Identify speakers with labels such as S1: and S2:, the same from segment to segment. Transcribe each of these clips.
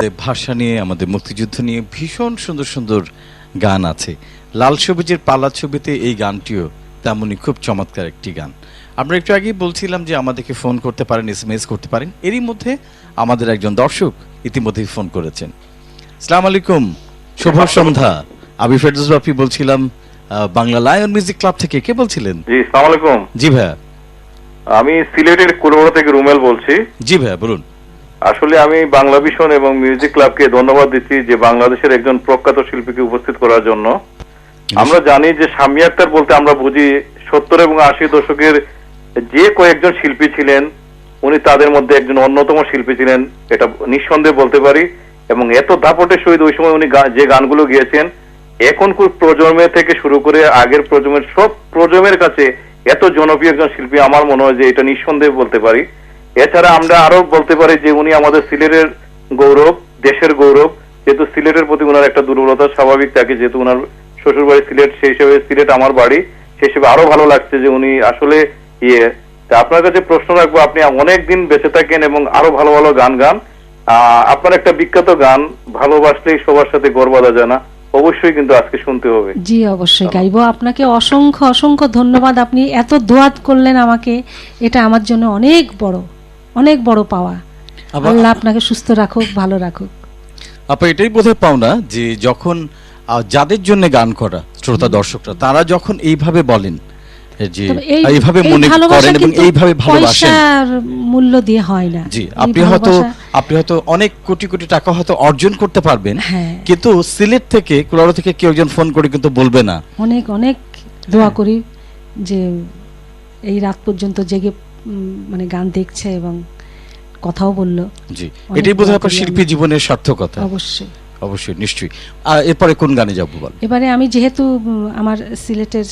S1: ভাষা নিয়ে, আমাদের মুক্তিযুদ্ধ নিয়ে ভীষণ সুন্দর সুন্দর গান আছে। লাল সবুজের পালা ছবিতে এই গানটিও তেমনই খুব চমৎকার একটি গান। আমরা একটু আগেই বলছিলাম যে আমাদেরকে ফোন করতে পারেন, SMS করতে পারেন। এরই মধ্যে আমাদের একজন দর্শক ইতিমধ্যেই ফোন করেছেন। আসসালামু আলাইকুম, শুভ সন্ধ্যা। আমি ফেরদৌস বাপি বলছিলাম বাংলা লায়ন মিউজিক ক্লাব থেকে। কে বলছিলেন?
S2: জি, আসসালামু আলাইকুম।
S1: জি ভাইয়া।
S2: আমি সিলেটের কুড়োড়া থেকে রুমেল বলছি।
S1: জি ভাইয়া বলুন।
S2: আসলে আমি বাংলা ভিশন এবং মিউজিক ক্লাবকে ধন্যবাদ দিচ্ছি যে বাংলাদেশের একজন প্রখ্যাত শিল্পীকে উপস্থিত করার জন্য। আমরা জানি যে শাম্মী আক্তার বলতে আমরা বুঝি 70 এবং 80 দশকের যে কয়েকজন শিল্পী ছিলেন, উনি তাদের মধ্যে একজন অন্যতম শিল্পী ছিলেন, এটা নিঃসন্দেহে বলতে পারি। এবং এত দাপটের সহিত ওই সময় উনি যে গানগুলো গেয়েছেন, এখনকার প্রজন্মের থেকে শুরু করে আগের প্রজন্মের সব প্রজন্মের কাছে এত জনপ্রিয় একজন শিল্পী, আমার মনে হয় যে এটা নিঃসন্দেহে বলতে পারি। এছাড়া আমরা আরো বলতে পারি যে উনি আমাদের সিলেটের গৌরব, দেশের গৌরব। যেহেতু সিলেটের প্রতি ওনার একটা দুর্বলতা স্বাভাবিক থাকে, যেহেতু ওনার শ্বশুর বাড়ি সিলেট, সেই হিসেবে সিলেট আমার বাড়ি, সেই হিসেবে আরো ভালো লাগছে যে উনি আসলে আপনার কাছে প্রশ্ন রাখবো, আপনি অনেকদিন বেঁচে থাকেন এবং আরো ভালো ভালো গান গান। আপনার একটা বিখ্যাত গান ভালোবাসলেই সবার সাথে গর্ব বাঁধা যায় না, অবশ্যই কিন্তু আজকে শুনতে হবে।
S3: জি অবশ্যই গাইবো। আপনাকে অসংখ্য অসংখ্য ধন্যবাদ, আপনি এত দোয়াত করলেন আমাকে, এটা আমার জন্য অনেক বড় পাওয়া। আল্লাহ আপনাকে সুস্থ রাখুক, ভালো রাখুক।
S1: আপা এটাই বোধহয় পাওনা যে যখন যাদের জন্য গান করা শ্রোতা দর্শকরা তারা যখন এইভাবে বলেন যে এইভাবে মনে করেন এবং এইভাবে ভালোবাসেন,
S3: মূল্য দিয়ে হয় না।
S1: জি, আপনি হয়তো অনেক কোটি কোটি টাকা হয়তো অর্জন করতে পারবেন, কিন্তু সিলেট থেকে কুলাউড়া থেকে কেউ একজন ফোন করে কিন্তু বলবে না।
S3: অনেক অনেক দোয়া করি যে এই রাত পর্যন্ত জেগে মানে গান দেখছে এবং কথাও বললো।
S1: জি, এটাই বোধহয় আপনার শিল্পী জীবনের সার্থকতা।
S3: অবশ্যই
S1: অবশ্যই, নিশ্চয়ই। এরপরে কোন গানে যাবো বল?
S3: এবারে আমি যেহেতু আমার সিলেটের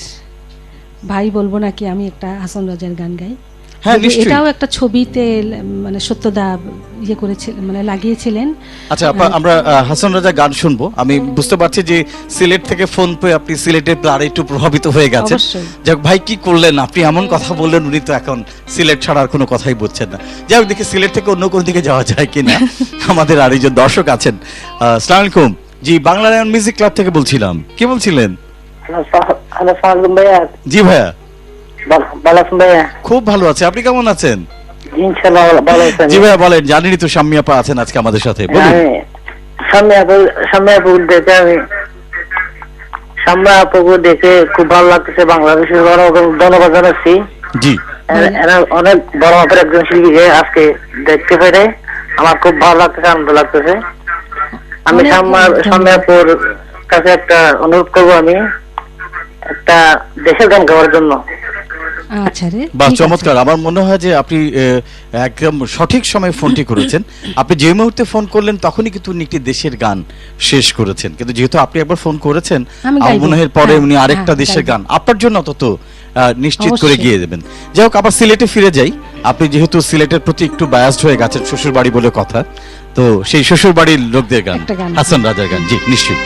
S3: ভাই বলবো নাকি, আমি একটা হাসান রাজার গান গাই।
S1: হ্যাঁ নিশ্চয়ই।
S3: এটাও একটা ছবিতে মানে সত্যদা করেছিলেন, মানে লাগিয়েছিলেন।
S1: আচ্ছা আপা, আমরা হাসান রাজা গান শুনবো। আমি বুঝতে পারছি যে সিলেট থেকে ফোন পেয়ে আপনি সিলেটের প্লারে একটু প্রভাবিত হয়ে গেছেন। যাক ভাই, কি করলেন আপনি, এমন কথা বললেন, উনি তো এখন সিলেট ছাড়া আর কোনো কথাই বুঝছেন না। যাই হোক, দেখি সিলেট থেকে অন্য কোনো দিকে যাওয়া যায় কিনা। আমাদের আরেকজন দর্শক আছেন। আসসালামু আলাইকুম। জি, বাংলা লায়ন মিউজিক ক্লাব থেকে বলছিলাম। কে বলছিলেন? জি ভাইয়া। খুব ভালো আছে, আপনি কেমন আছেন? জি ভাইয়া বলেন। জানেনই তো শাম্মী আপা আছেন আজকে আমাদের সাথে, বলুন।
S4: শাম্মী আপুকে দেখে খুব ভালো লাগতেছে, বাংলাদেশের ধন্যবাদ জানাচ্ছি।
S1: জি,
S4: অনেক বড় মাপের একজন শিল্পীকে আজকে দেখতে পেরে আমার খুব ভালো লাগতেছে, আনন্দ লাগতেছে। আমি শাম্মী আপুর কাছে একটা অনুরোধ করবো, আমি একটা দেশের গান গাওয়ার জন্য।
S3: আচ্ছা রে,
S1: বাহ, চমৎকার। আমার মনে হয় যে আপনি একদম সঠিক সময়ে ফোনটি করেছেন। আপনি যে মুহূর্তে ফোন করলেন তখনই কিন্তু উনি একটি দেশের গান শেষ করেছেন, কিন্তু যেহেতু আপনি একবার ফোন করেছেন, আমার মনে হয় পরে উনি আরেকটা দেশের গান আপনার জন্য অন্তত নিশ্চিত করে গিয়ে দেবেন। যাই হোক, আবার সিলেটে ফিরে যাই। আপনি যেহেতু সিলেটের প্রতি একটু বায়াসড হয়ে গেছেন, শ্বশুর বাড়ি বলে কথা, তো সেই শ্বশুর বাড়ির লোকদের গান, হাসান রাজার গান। জি নিশ্চয়ই।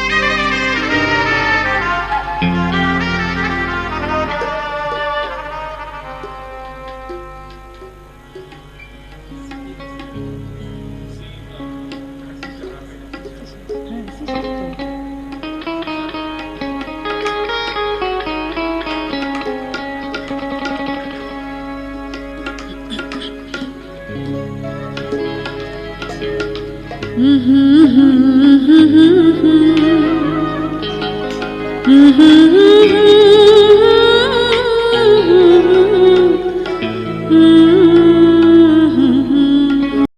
S3: Mm-hmm.